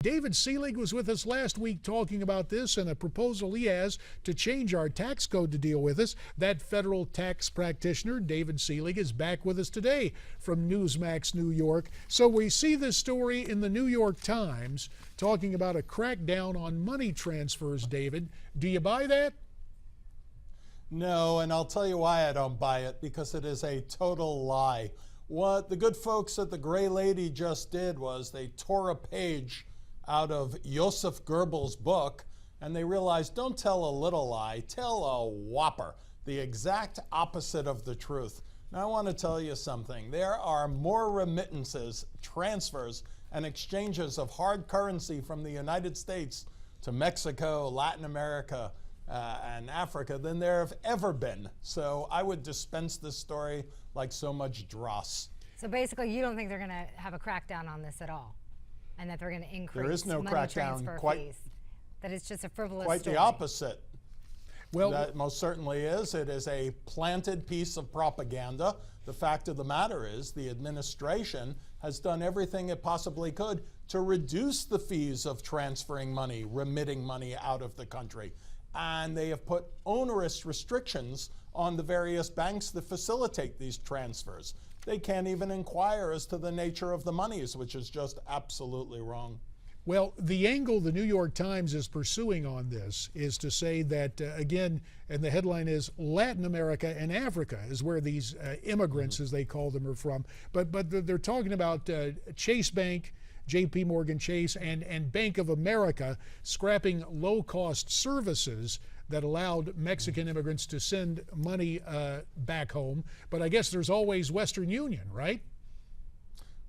David Selig was with us last week talking about this and a proposal he has to change our tax code to deal with this. That federal tax practitioner, David Selig, is back with us today from Newsmax, New York. So we see this story in the New York Times talking about a crackdown on money transfers. David, do you buy that? No, and I'll tell you why I don't buy it, because it is a total lie. What the good folks at the Gray Lady just did was they tore a page out of Joseph Goebbels' book, and they realized, don't tell a little lie, tell a whopper, the exact opposite of the truth. Now I want to tell you something. There are more remittances, transfers, and exchanges of hard currency from the United States to Mexico, Latin America, and Africa than there have ever been. So I would dispense this story like so much dross. So basically, you don't think they're going to have a crackdown on this at all, and that they're going to increase there is no money crackdown, transfer fees? That it's just a frivolous quite story. the opposite. Well, that most certainly is. It is a planted piece of propaganda. The fact of the matter is the administration has done everything it possibly could to reduce the fees of transferring money, remitting money out of the country. And they have put onerous restrictions on the various banks that facilitate these transfers. They can't even inquire as to the nature of the monies, which is just absolutely wrong. Well, the angle the New York Times is pursuing on this is to say that, again, and the headline is Latin America and Africa is where these immigrants, as they call them, are from. But they're talking about Chase Bank, J.P. Morgan Chase, and Bank of America scrapping low-cost services that allowed Mexican immigrants to send money back home. But I guess there's always Western Union, right?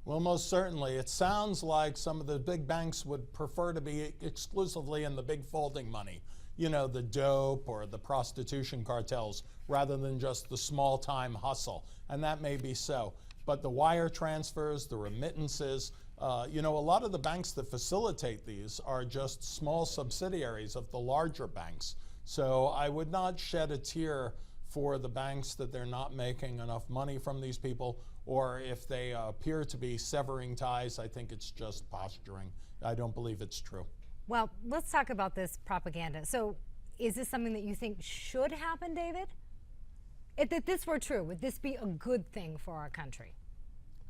Well, most certainly. It sounds like some of the big banks would prefer to be exclusively in the big folding money, you know, the dope or the prostitution cartels, rather than just the small-time hustle. And that may be so. But the wire transfers, the remittances, you know, a lot of the banks that facilitate these are just small subsidiaries of the larger banks. So I would not shed a tear for the banks that they're not making enough money from these people, or if they appear to be severing ties, I think it's just posturing. I don't believe it's true. Well, let's talk about this propaganda. So is this something that you think should happen, David? If this were true, would this be a good thing for our country?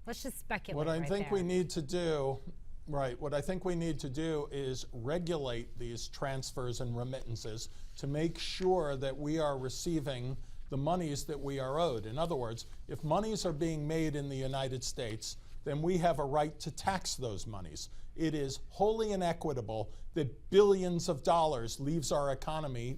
Let's just speculate. What I right think there. we need to do, right, what I think we need to do is regulate these transfers and remittances to make sure that we are receiving the monies that we are owed. In other words, if monies are being made in the United States, then we have a right to tax those monies. It is wholly inequitable that billions of dollars leaves our economy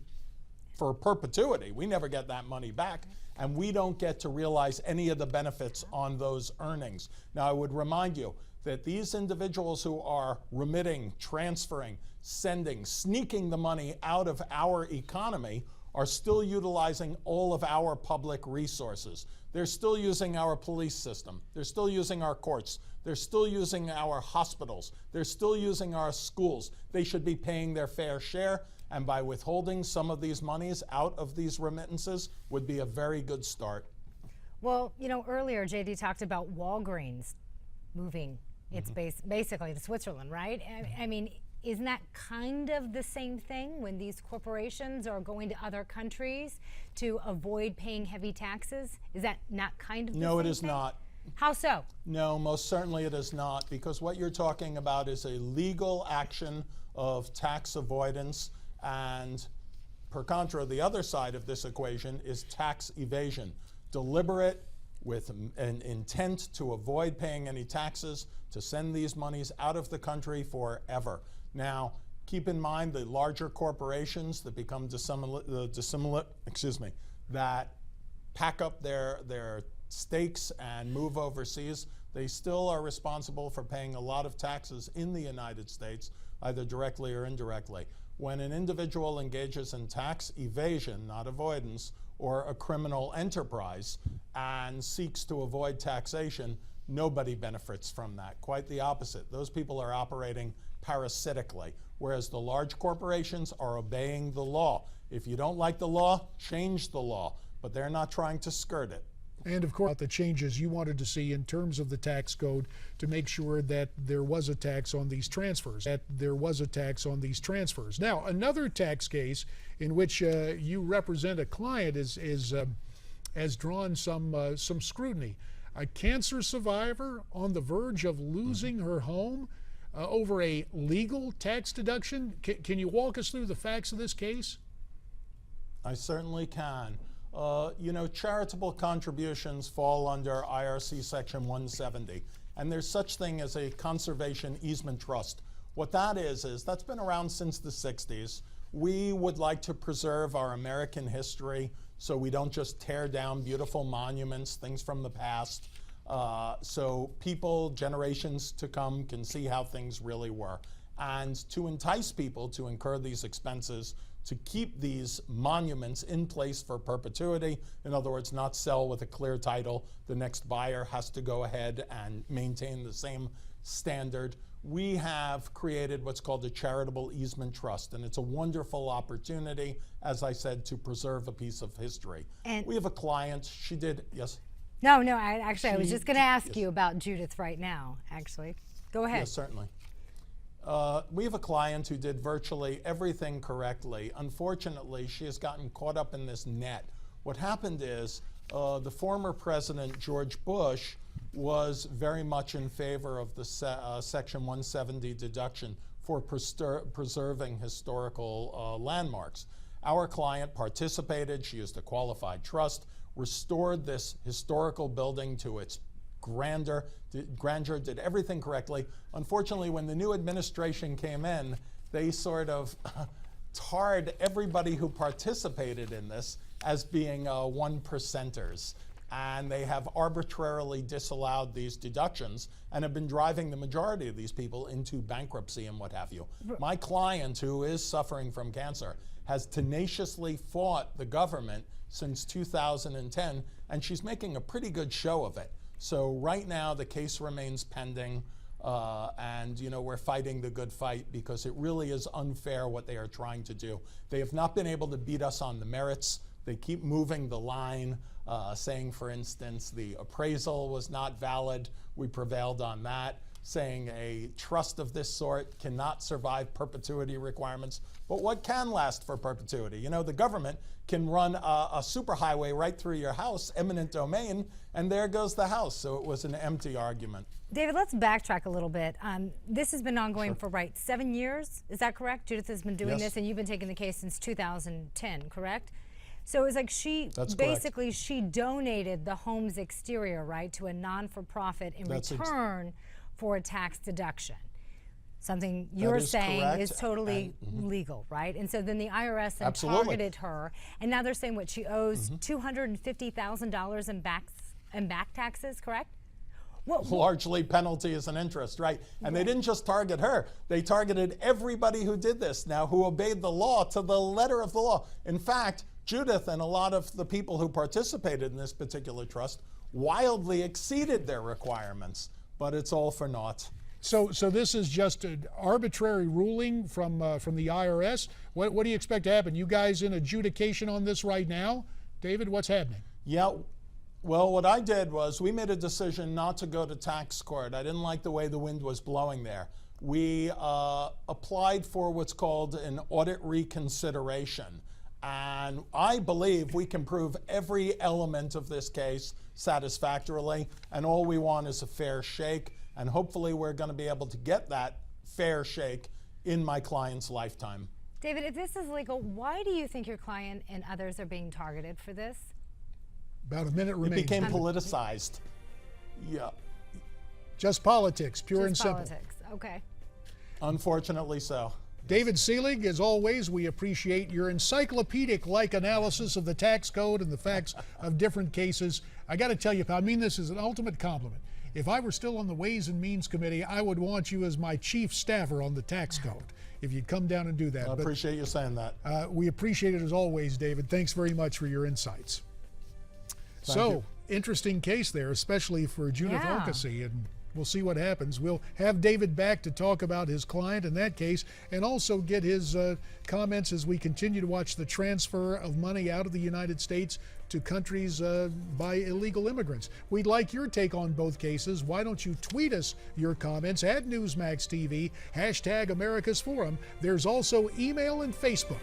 for perpetuity. We never get that money back, and we don't get to realize any of the benefits on those earnings. Now, I would remind you that these individuals who are remitting, transferring, sending, sneaking the money out of our economy are still utilizing all of our public resources. They're still using our police system. They're still using our courts. They're still using our hospitals. They're still using our schools. They should be paying their fair share, and by withholding some of these monies out of these remittances would be a very good start. Well, you know, earlier JD talked about Walgreens moving its base basically to Switzerland, right? I mean, isn't that kind of the same thing when these corporations are going to other countries to avoid paying heavy taxes? Is that not kind of the same thing? No, it is not. How so? No, most certainly it is not, because what you're talking about is a legal action of tax avoidance, and per contra, the other side of this equation is tax evasion. Deliberate, with an intent to avoid paying any taxes, to send these monies out of the country forever. Now, keep in mind the larger corporations that become that pack up their stakes and move overseas, they still are responsible for paying a lot of taxes in the United States, either directly or indirectly. When an individual engages in tax evasion, not avoidance, or a criminal enterprise and seeks to avoid taxation, nobody benefits from that. Quite the opposite. Those people are operating parasitically, whereas the large corporations are obeying the law. If you don't like the law, change the law, but they're not trying to skirt it. And of course, the changes you wanted to see in terms of the tax code to make sure that there was a tax on these transfers. Now, another tax case in which you represent a client has drawn some scrutiny. A cancer survivor on the verge of losing her home over a legal tax deduction. Can you walk us through the facts of this case? I certainly can. You know, charitable contributions fall under IRC Section 170, and there's such thing as a conservation easement trust. What that is that's been around since the 60s. We would like to preserve our American history so we don't just tear down beautiful monuments, things from the past, so people, generations to come, can see how things really were. And to entice people to incur these expenses, to keep these monuments in place for perpetuity, in other words, not sell with a clear title, the next buyer has to go ahead and maintain the same standard. We have created what's called a charitable easement trust, and it's a wonderful opportunity, as I said, to preserve a piece of history. And we have a client, she did, yes? No, I was just going to ask you about Judith right now, actually. Go ahead. Yes, certainly. We have a client who did virtually everything correctly. Unfortunately, she has gotten caught up in this net. What happened is the former President, George Bush, was very much in favor of the Section 170 deduction for preserving historical landmarks. Our client participated. She used a qualified trust, restored this historical building to its grandeur, did everything correctly. Unfortunately, when the new administration came in, they sort of tarred everybody who participated in this as being one percenters. And they have arbitrarily disallowed these deductions and have been driving the majority of these people into bankruptcy and what have you. My client, who is suffering from cancer, has tenaciously fought the government since 2010, and she's making a pretty good show of it. So right now the case remains pending, and you know, we're fighting the good fight because it really is unfair what they are trying to do. They have not been able to beat us on the merits. They keep moving the line, saying, for instance, the appraisal was not valid. We prevailed on that, saying a trust of this sort cannot survive perpetuity requirements. But what can last for perpetuity? You know, the government can run a superhighway right through your house, eminent domain, and there goes the house. So it was an empty argument. David, let's backtrack a little bit. This has been ongoing for 7 years. Is that correct? Judith has been doing this, and you've been taking the case since 2010, correct? So it was like she donated the home's exterior, right, to a non-for-profit in return for a tax deduction. Something you're saying is totally legal, right? And so then the IRS then targeted her, and now they're saying what she owes $250,000 in back taxes, correct? Largely penalties and interest, right? And they didn't just target her, they targeted everybody who did this now, who obeyed the law to the letter of the law. In fact, Judith and a lot of the people who participated in this particular trust wildly exceeded their requirements, but it's all for naught. So this is just an arbitrary ruling from the IRS. What do you expect to happen? You guys in adjudication on this right now? David, what's happening? Yeah, well, what I did was we made a decision not to go to tax court. I didn't like the way the wind was blowing there. We applied for what's called an audit reconsideration. And I believe we can prove every element of this case satisfactorily, and all we want is a fair shake. And hopefully we're going to be able to get that fair shake in my client's lifetime. David, if this is legal, why do you think your client and others are being targeted for this? About a minute remains. It became politicized. Yeah. Just politics, pure and simple. Politics, okay. Unfortunately so. David Selig, as always, we appreciate your encyclopedic-like analysis of the tax code and the facts of different cases. I got to tell you, I mean this as an ultimate compliment. If I were still on the Ways and Means Committee, I would want you as my chief staffer on the tax code, if you'd come down and do that. I appreciate you saying that. We appreciate it as always, David. Thanks very much for your insights. Interesting case there, especially for Judith Alcacy. And we'll see what happens. We'll have David back to talk about his client in that case, and also get his comments as we continue to watch the transfer of money out of the United States to countries by illegal immigrants. We'd like your take on both cases. Why don't you tweet us your comments at Newsmax TV, #America's Forum. There's also email and Facebook.